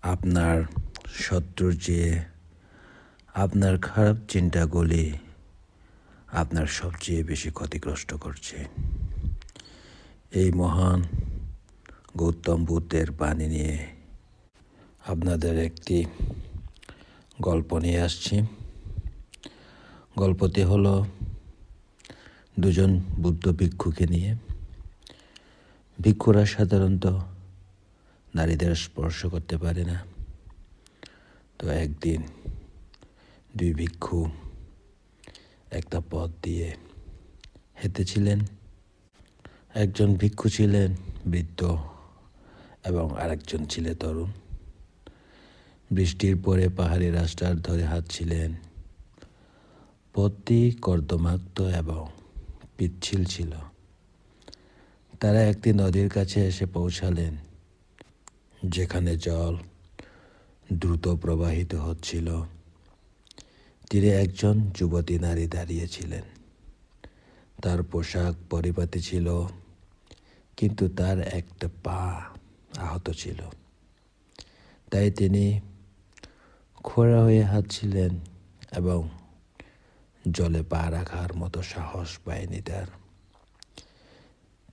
আপনার শত্রুর চেয়ে আপনার খারাপ চিন্তাগুলি আপনার সবচেয়ে বেশি ক্ষতিগ্রস্ত করছে। এই মহান গৌতম বুদ্ধের বাণী নিয়ে আপনাদের একটি গল্প নিয়ে আসছি। গল্পটি হলো দুজন বুদ্ধ ভিক্ষুকে নিয়ে। ভিক্ষুরা সাধারণত নারীদের স্পর্শ করতে পারে না। তো একদিন দুই ভিক্ষু একটা পথ দিয়ে হেঁটেছিলেন। একজন ভিক্ষু ছিলেন বৃদ্ধ এবং আরেকজন ছিলেন তরুণ। বৃষ্টির পরে পাহাড়ি রাস্তার ধরে হাঁটছিলেন। পথটি কর্দমাক্ত এবং পিচ্ছিল ছিল। তারা একটি নদীর কাছে এসে পৌঁছালেন, যেখানে জল দ্রুত প্রবাহিত হচ্ছিল। তীরে একজন যুবতী নারী দাঁড়িয়েছিলেন। তার পোশাক পরিপাটি ছিল, কিন্তু তার একটা পা আহত ছিল। তাই তিনি খোঁড়া হয়ে হাঁটছিলেন এবং জলে পা রাখার মতো সাহস পায়নি তার।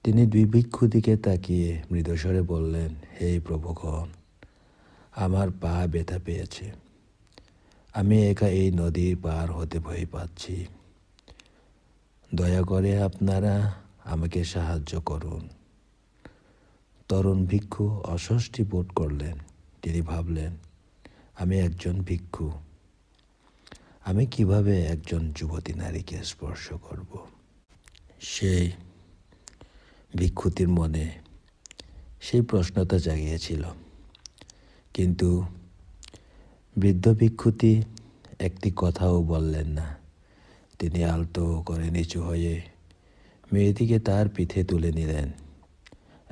তিনি দুই ভিক্ষু দিকে তাকিয়ে মৃদুস্বরে বললেন, হে প্রভুগণ, আমার পা ব্যথা পেয়েছে। আমি একা এই নদী পার হতে ভয় পাচ্ছি। দয়া করে আপনারা আমাকে সাহায্য করুন। তরুণ ভিক্ষু অস্বস্তি বোধ করলেন। তিনি ভাবলেন, আমি একজন ভিক্ষু, আমি কিভাবে একজন যুবতী নারীকে স্পর্শ করব? সেই ভিক্ষুতির মনে সেই প্রশ্নটা জাগিয়েছিল। কিন্তু বৃদ্ধ ভিক্ষুতি একটি কথাও বললেন না। তিনি আলতো করে নিচু হয়ে মেয়েটিকে তার পিঠে তুলে নিলেন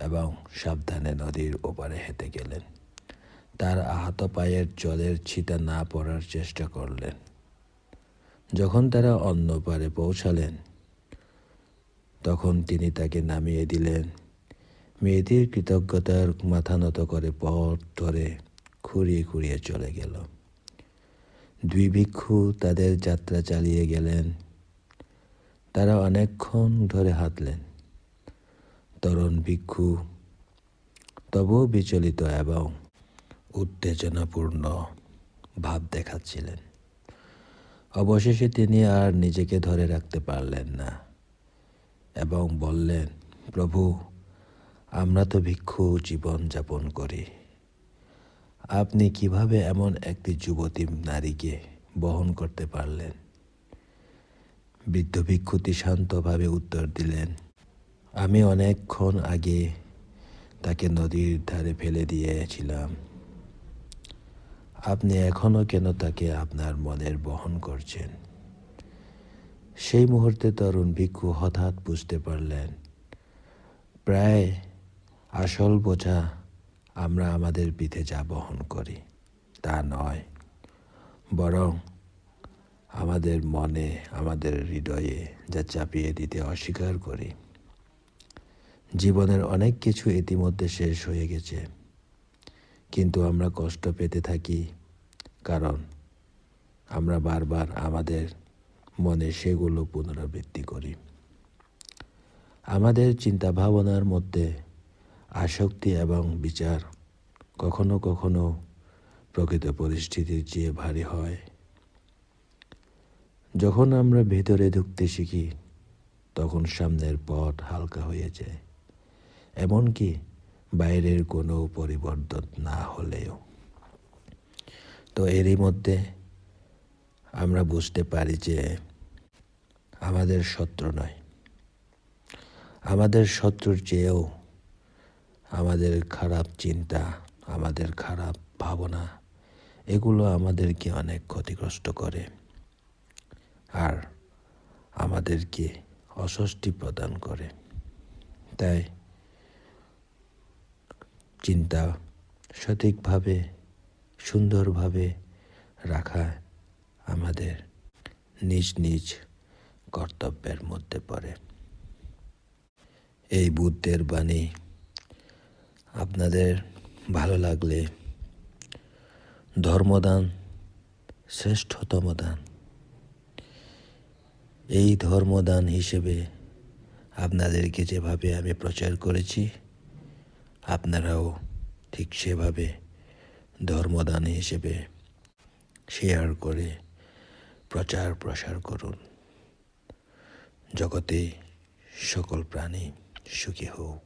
এবং সাবধানে নদীর ওপারে হেঁটে গেলেন। তার আহত পায়ের জলের ছিটা না পড়ার চেষ্টা করলেন। যখন তারা অন্য পারে পৌঁছালেন, তখন তিনি তাকে নামিয়ে দিলেন। মেয়েটির কৃতজ্ঞতার মাথা নত করে পথ ধরে খুঁড়িয়ে খুঁড়িয়ে চলে গেল। দুই ভিক্ষু তাদের যাত্রা চালিয়ে গেলেন। তারা অনেকক্ষণ ধরে হাঁটলেন। তরুণ ভিক্ষু তবুও বিচলিত এবং উত্তেজনাপূর্ণ ভাব দেখাচ্ছিলেন। অবশেষে তিনি আর নিজেকে ধরে রাখতে পারলেন না এবং বললেন, প্রভু, আমরা তো ভিক্ষু জীবন যাপন করি। আপনি কিভাবে এমন একটি যুবতী নারীকে বহন করতে পারলেন? বৃদ্ধ ভিক্ষুটি শান্তভাবে উত্তর দিলেন, আমি অনেকক্ষণ আগে তাকে নদীর ধারে ফেলে দিয়েছিলাম। আপনি এখনো কেন তাকে আপনার মনের বহন করছেন? সেই মুহূর্তে তরুণ ভিক্ষু হঠাৎ বুঝতে পারলেন, প্রায় আসল বোঝা আমরা আমাদের পিঠে যা বহন করি তা নয়, বরং আমাদের মনে, আমাদের হৃদয়ে যা চাপিয়ে দিতে অস্বীকার করি। জীবনের অনেক কিছু ইতিমধ্যে শেষ হয়ে গেছে, কিন্তু আমরা কষ্ট পেতে থাকি কারণ আমরা বারবার আমাদের মনে সেগুলো পুনরাবৃত্তি করি। আমাদের চিন্তা ভাবনার মধ্যে আসক্তি এবং বিচার কখনো কখনো প্রকৃত পরিস্থিতির চেয়ে ভারী হয়। যখন আমরা ভেতরে ঢুকতে শিখি, তখন সামনের পথ হালকা হয়ে যায়, এমনকি বাইরের কোনো পরিবর্তন না হলেও। তো এরই মধ্যে আমরা বুঝতে পারি যে আমাদের শত্রু নয়, আমাদের শত্রুর চেয়েও আমাদের খারাপ চিন্তা, আমাদের খারাপ ভাবনা, এগুলো আমাদেরকে অনেক ক্ষতিগ্রস্ত করে আর আমাদেরকে অস্বস্তি প্রদান করে। তাই চিন্তা সঠিকভাবে, সুন্দরভাবে রাখা আমাদের নিজ নিজ কর্তব্যের মধ্যে পড়ে। এই বুদ্ধের বাণী আপনাদের ভালো লাগলে ধর্মদান শ্রেষ্ঠতম দান। এই ধর্মদান হিসেবে আপনাদেরকে যেভাবে আমি প্রচার করেছি, আপনারাও ঠিক সেভাবে ধর্মদান হিসেবে শেয়ার করে প্রচার প্রসার করুন। জগতে সকল প্রাণী সুখী হোক।